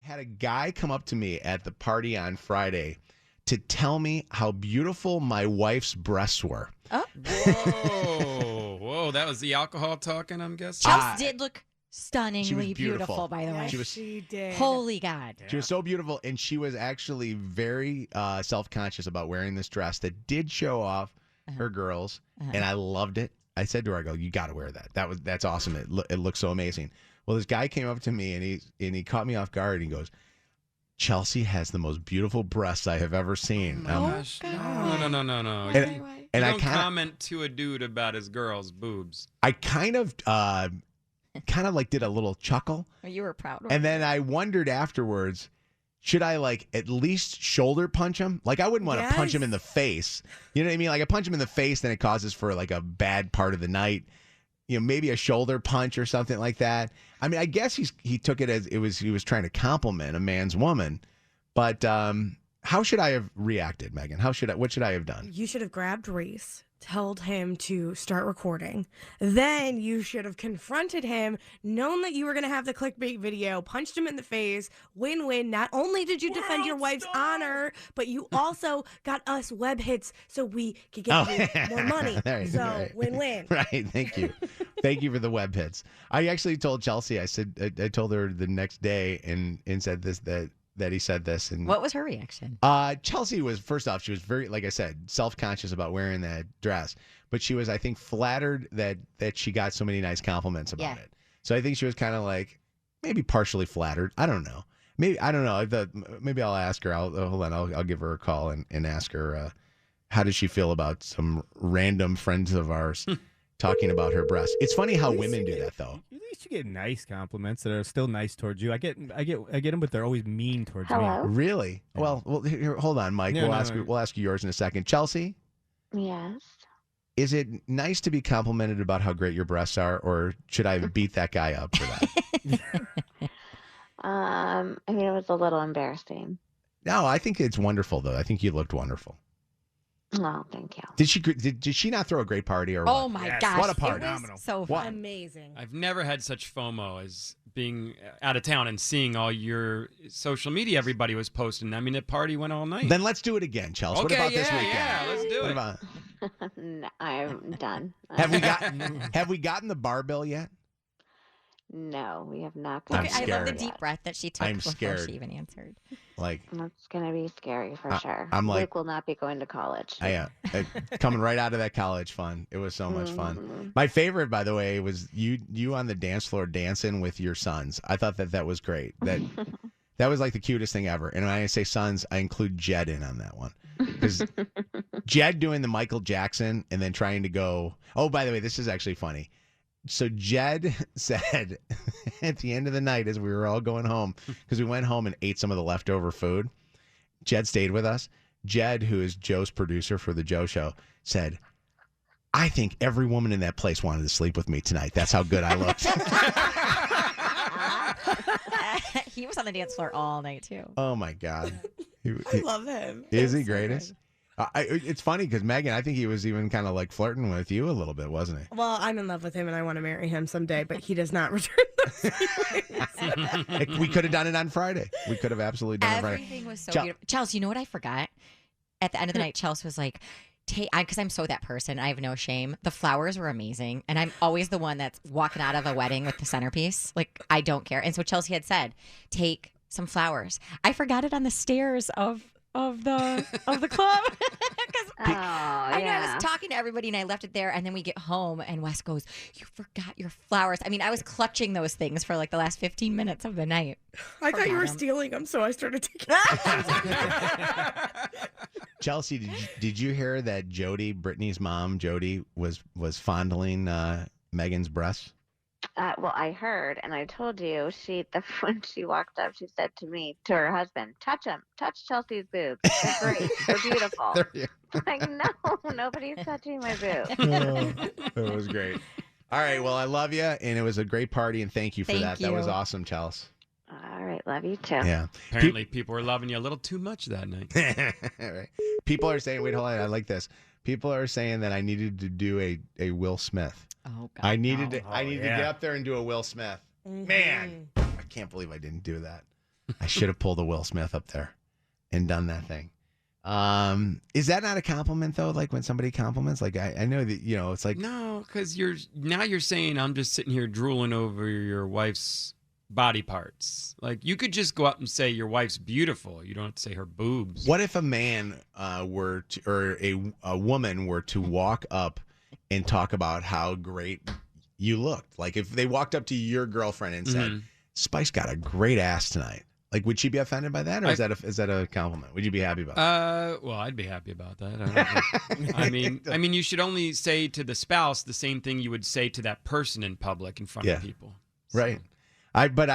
had a guy come up to me at the party on Friday to tell me how beautiful my wife's breasts were. Oh. Whoa. That was the alcohol talking, I'm guessing? Chelsea did look stunningly she was beautiful, by the way. She did. Holy God. She was so beautiful, and she was actually very self-conscious about wearing this dress that did show off her girls, and I loved it. I said to her, I go, you got to wear that. That's awesome. It looks so amazing. Well, this guy came up to me, and he caught me off guard, and he goes, Chelsea has the most beautiful breasts I have ever seen. Oh, my gosh. No. And I don't comment to a dude about his girl's boobs. I kind of like did a little chuckle. You were proud. And then I wondered afterwards, should I like at least shoulder punch him? Like I wouldn't want to punch him in the face. You know what I mean? Like I punch him in the face, then it causes for like a bad part of the night. You know, maybe a shoulder punch or something like that. I mean, I guess he took it as he was trying to compliment a man's woman. But how should I have reacted, Megan? What should I have done? You should have grabbed Reese, told him to start recording. Then you should have confronted him, known that you were going to have the clickbait video, punched him in the face, win-win. Not only did you defend your wife's honor, but you also got us web hits so we could get you more money. So win-win. Right. Thank you. Thank you for the web hits. I actually told Chelsea, I told her the next day and said that he said this. And what was her reaction? Chelsea was, first off, she was very, like I said, self-conscious about wearing that dress. But she was, I think, flattered that she got so many nice compliments about it. So I think she was kind of like, maybe partially flattered. I don't know. Maybe, I don't know. Maybe I'll ask her. Hold on. I'll give her a call and ask her, how does she feel about some random friends of ours talking about her breasts? It's funny how women do that, though. At least you get nice compliments that are still nice towards you. I get them, but they're always mean towards me. Really? Yeah. Well, here, hold on, Mike. We'll ask you yours in a second. Chelsea? Yes. Is it nice to be complimented about how great your breasts are, or should I beat that guy up for that? I mean, it was a little embarrassing. No, I think it's wonderful, though. I think you looked wonderful. Oh, thank you. Did she not throw a great party? Or oh my gosh, what a party! So fun. Amazing. I've never had such FOMO as being out of town and seeing all your social media everybody was posting. I mean, the party went all night. Then let's do it again, Chelsea. Okay, what about this weekend? Yeah, let's do it. No, I'm done. Have we gotten the bar bill yet? No, we have not. Okay, I love the deep breath that she took before she even answered. Like that's gonna be scary for sure. I'm like, Luke will not be going to college. Coming right out of that college fun. It was so much fun. My favorite, by the way, was you on the dance floor dancing with your sons. I thought that was great. That was like the cutest thing ever. And when I say sons, I include Jed in on that one. Because Jed doing the Michael Jackson and then trying to go. Oh, by the way, this is actually funny. So Jed said at the end of the night as we were all going home, because we went home and ate some of the leftover food, Jed stayed with us. Jed, who is Joe's producer for the Joe Show, said, I think every woman in that place wanted to sleep with me tonight. That's how good I looked. He was on the dance floor all night, too. Oh, my God. I love him. Is he greatest? It's funny because, Megan, I think he was even kind of like flirting with you a little bit, wasn't he? Well, I'm in love with him and I want to marry him someday, but he does not return those feelings. We could have done it on Friday. We could have absolutely done it on Friday. Everything was so beautiful. Chelsea, you know what I forgot? At the end of the night, Chelsea was like, because I'm so that person, I have no shame. The flowers were amazing. And I'm always the one that's walking out of a wedding with the centerpiece. Like, I don't care. And so Chelsea had said, take some flowers. I forgot it on the stairs of the club. I was talking to everybody and I left it there, and then we get home and Wes goes, you forgot your flowers. I mean, I was clutching those things for like the last 15 minutes of the night. I thought you were stealing them, so I started taking Chelsea, did you hear that Brittany's mom, Jody, was fondling Megan's breasts? Well, I heard, and I told you, when she walked up, she said to her husband, touch Chelsea's boobs. They're great. They're beautiful. Like, no, nobody's touching my boobs. It was great. All right, well, I love you, and it was a great party, and thank you for that. That was awesome, Chelsea. All right, love you too. Yeah. Apparently, people were loving you a little too much that night. Right. People are saying, wait, hold on, I like this. People are saying that I needed to do a Will Smith. Oh, God. I needed to get up there and do a Will Smith. Man, I can't believe I didn't do that. I should have pulled a Will Smith up there and done that thing. Is that not a compliment though? Like when somebody compliments, like I know that, you know, it's like, No, because you're saying I'm just sitting here drooling over your wife's body parts. Like you could just go up and say your wife's beautiful. You don't have to say her boobs. what if a man were to, or a woman were to walk up and talk about how great you looked? Like if they walked up to your girlfriend and said, Spice got a great ass tonight. Like, would she be offended by that, or is that a compliment? Would you be happy about that? Well, I'd be happy about that. I don't know. I mean, you should only say to the spouse the same thing you would say to that person in public in front of people. So. Right.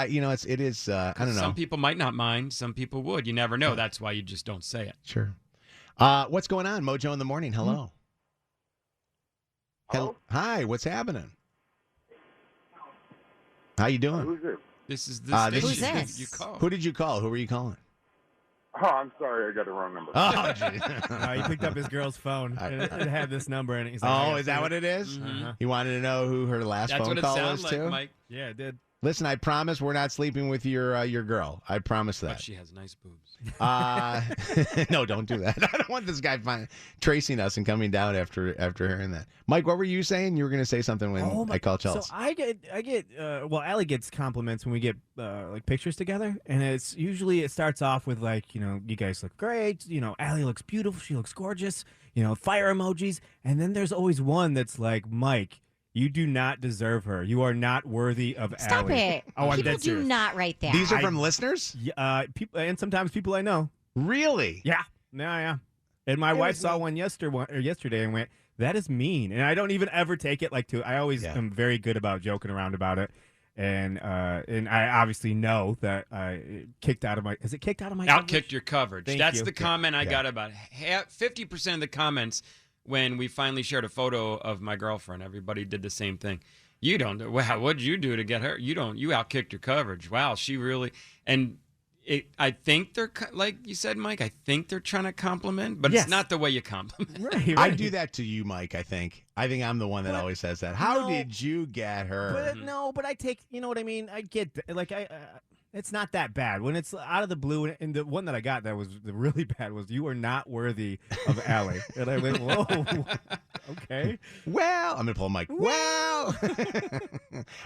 You know, it is. I don't know. Some people might not mind. Some people would. You never know. That's why you just don't say it. Sure. What's going on, Mojo in the morning? Hello. Hello. Hi. What's happening? How you doing? Who's this? This is the Who's station this? you call. Who did you call? Who were you calling? Oh, I'm sorry, I got the wrong number. Oh, gee. He picked up his girl's phone and it had this number in it. He's like, Oh, is that what it is? He wanted to know who her last That's phone what it call sounds was like, to. Mike. Yeah, it did. Listen, I promise we're not sleeping with your girl. I promise But that. she has nice boobs. No, don't do that. I don't want this guy tracing us and coming down after hearing that. Mike, what were you saying? You were going to say something when I called Chelsea. So I get well, Allie gets compliments when we get like pictures together, and it starts off with like, you know, you guys look great, you know, Allie looks beautiful, she looks gorgeous, you know, fire emojis, and then there's always one that's like, Mike, you do not deserve her. You are not worthy of Stop Allie. it. Oh, I'm People dead do serious. not write that. These are from listeners? People, and sometimes people I know. Really? Yeah. Yeah. And my wife saw one yesterday and went, "That is mean." And I don't even ever take it like to. I always am very good about joking around about it. And I obviously know that kicked out of my. Is it kicked out of my? Outkicked your coverage. Thank That's you. the comment I got about 50% of the comments when we finally shared a photo of my girlfriend. Everybody did the same thing. You don't. Wow, what'd you do to get her? You don't. You outkicked your coverage. Wow, she really. And I think they're like you said, Mike. I think they're trying to compliment, but it's not the way you compliment. Right. I do that to you, Mike. I think I'm the one that always says that. How did you get her? But I take. You know what I mean? I get like it's not that bad when it's out of the blue. And the one that I got that was really bad was, "You are not worthy of Allie." And I went, "Whoa, okay." Well, I'm gonna pull Mike. Well,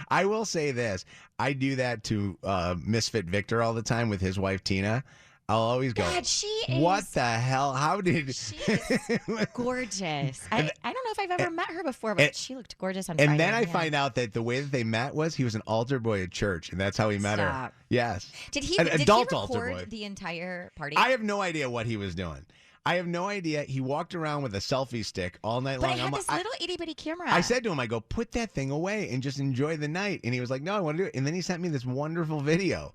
I will say this: I do that to Misfit Victor all the time with his wife Tina. I'll always go, God, she is. "What the hell? How did?" She is gorgeous. I don't know if I've ever met her before, but she looked gorgeous on And Friday. then I find out that the way that they met was he was an altar boy at church, and that's how he met her. Stop. Yes. Did he? An Did adult he altar record boy. the entire party? I have no idea what he was doing. I have no idea. He walked around with a selfie stick all night but long. it had I'm this like, little itty bitty camera. I said to him, I go, put that thing away and just enjoy the night. And he was like, no, I want to do it. And then he sent me this wonderful video.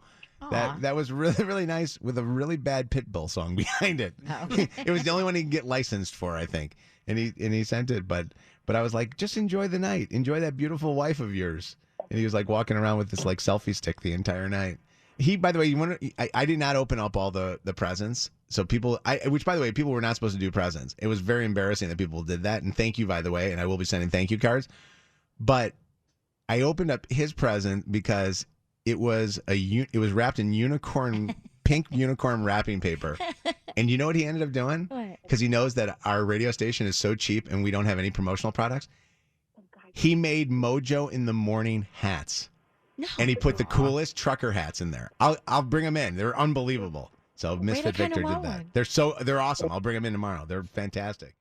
That was really, really nice with a really bad Pitbull song behind it. Oh. It was the only one he could get licensed for, I think. And he sent it. But I was like, just enjoy the night. Enjoy that beautiful wife of yours. And he was like walking around with this like selfie stick the entire night. By the way, I did not open up all the presents. So which by the way, people were not supposed to do presents. It was very embarrassing that people did that. And thank you, by the way. And I will be sending thank you cards. But I opened up his present because it was wrapped in pink unicorn wrapping paper. And you know what he ended up doing? What? Because he knows that our radio station is so cheap and we don't have any promotional products. He made Mojo in the Morning hats. No. And he put the coolest trucker hats in there. I'll bring them in. They're unbelievable. So Misfit kinda Victor did want that. one. They're awesome. I'll bring them in tomorrow. They're fantastic.